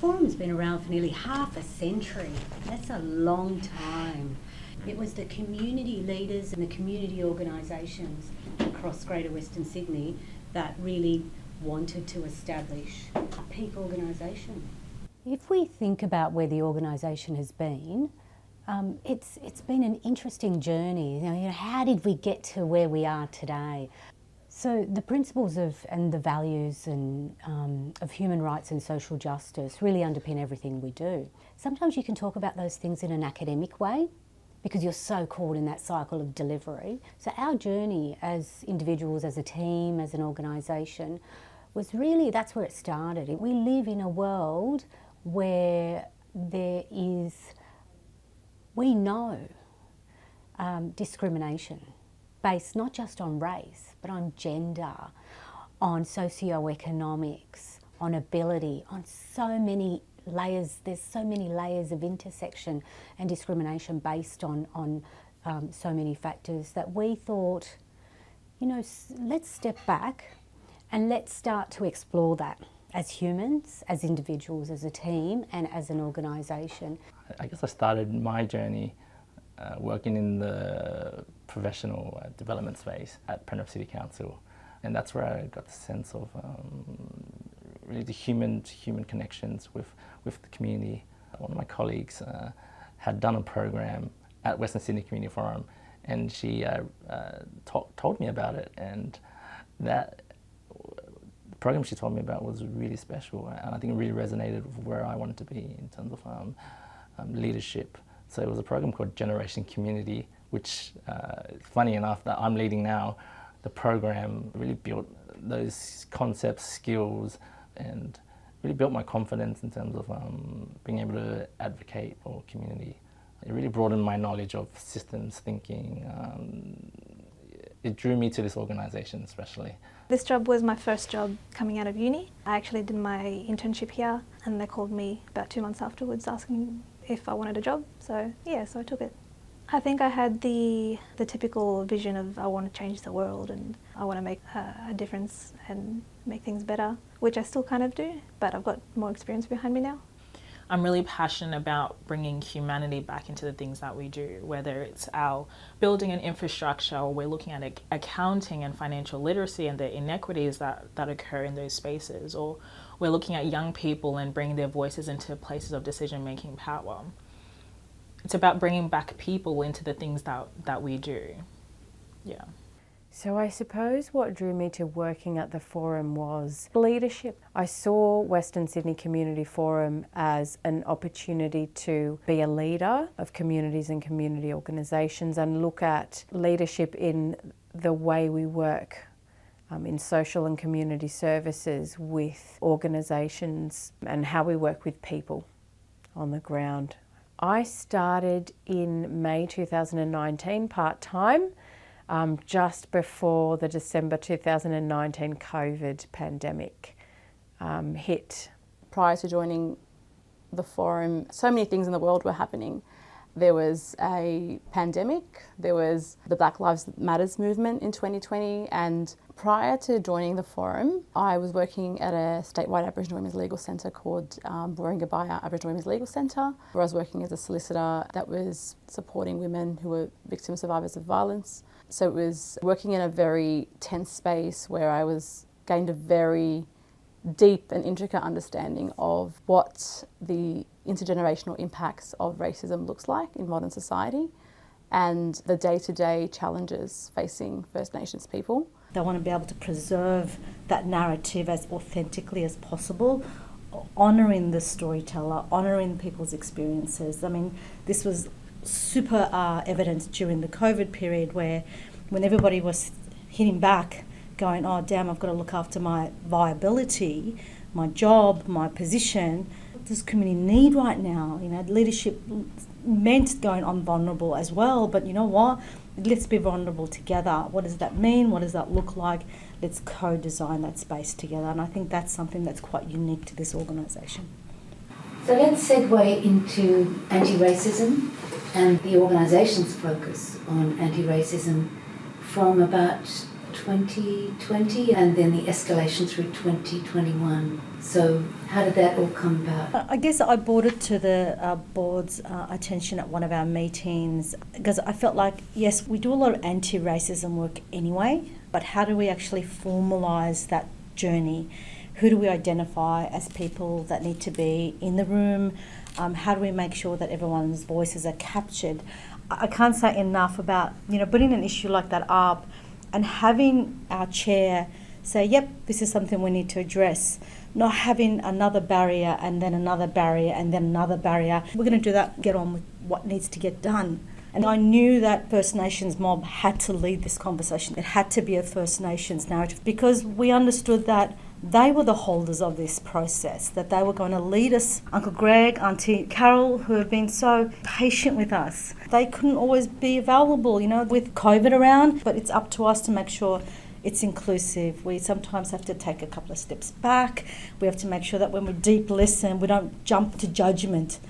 Forum's been around for nearly half a century. That's a long time. It was the community leaders and the community organisations across Greater Western Sydney that really wanted to establish a peak organisation. If we think about where the organisation has been, it's been an interesting journey. You know, how did we get to where we are today? So the principles and the values and of human rights and social justice really underpin everything we do. Sometimes you can talk about those things in an academic way because you're so caught in that cycle of delivery. So our journey as individuals, as a team, as an organisation, was really, that's where it started. We live in a world where there is, we know discrimination based not just on race, but on gender, on socioeconomics, on ability, on so many layers. There's so many layers of intersection and discrimination based on so many factors that we thought, you know, let's step back and let's start to explore that as humans, as individuals, as a team, and as an organisation. I guess I started my journey working in the professional development space at Penrith City Council, and that's where I got the sense of really the human connections with the community. One of my colleagues had done a program at Western Sydney Community Forum, and she told me about it, and that the program she told me about was really special, and I think it really resonated with where I wanted to be in terms of leadership. So it was a program called Generation Community, which, funny enough, that I'm leading now. The program really built those concepts, skills, and really built my confidence in terms of being able to advocate for community. It really broadened my knowledge of systems thinking. It drew me to this organisation especially. This job was my first job coming out of uni. I actually did my internship here, and they called me about 2 months afterwards asking if I wanted a job. So yeah, so I took it. I think I had the typical vision of I want to change the world and I want to make a difference and make things better, which I still kind of do, but I've got more experience behind me now. I'm really passionate about bringing humanity back into the things that we do, whether it's our building an infrastructure or we're looking at accounting and financial literacy and the inequities that occur in those spaces, or we're looking at young people and bringing their voices into places of decision-making power. It's about bringing back people into the things that we do. Yeah. So I suppose what drew me to working at the Forum was leadership. I saw Western Sydney Community Forum as an opportunity to be a leader of communities and community organisations and look at leadership in the way we work in social and community services with organisations and how we work with people on the ground. I started in May 2019 part-time, just before the December 2019 COVID pandemic hit. Prior to joining the Forum, so many things in the world were happening. There was a pandemic, there was the Black Lives Matters movement in 2020, and prior to joining the Forum, I was working at a statewide Aboriginal Women's Legal Centre called Warringabaya Aboriginal Women's Legal Centre, where I was working as a solicitor that was supporting women who were victim survivors of violence. So it was working in a very tense space where I gained a very deep and intricate understanding of what the intergenerational impacts of racism looks like in modern society and the day-to-day challenges facing First Nations people. They want to be able to preserve that narrative as authentically as possible, honouring the storyteller, honouring people's experiences. I mean, this was super evident during the COVID period when everybody was hitting back, going, oh damn, I've got to look after my viability, my job, my position. What does community need right now? You know, leadership meant going, I'm vulnerable as well, but you know what? Let's be vulnerable together. What does that mean? What does that look like? Let's co-design that space together. And I think that's something that's quite unique to this organisation. So let's segue into anti-racism and the organisation's focus on anti-racism from about 2020 and then the escalation through 2021. So how did that all come about? I guess I brought it to the board's attention at one of our meetings because I felt like, yes, we do a lot of anti-racism work anyway, but how do we actually formalise that journey? Who do we identify as people that need to be in the room? How do we make sure that everyone's voices are captured? I can't say enough about, putting an issue like that up and having our chair say, yep, this is something we need to address. Not having another barrier and then another barrier and then another barrier. We're going to do that, get on with what needs to get done. And I knew that First Nations mob had to lead this conversation. It had to be a First Nations narrative because we understood that they were the holders of this process, that they were going to lead us. Uncle Greg, Auntie Carol, who have been so patient with us. They couldn't always be available, with COVID around, but it's up to us to make sure it's inclusive. We sometimes have to take a couple of steps back. We have to make sure that when we deep listen, we don't jump to judgment.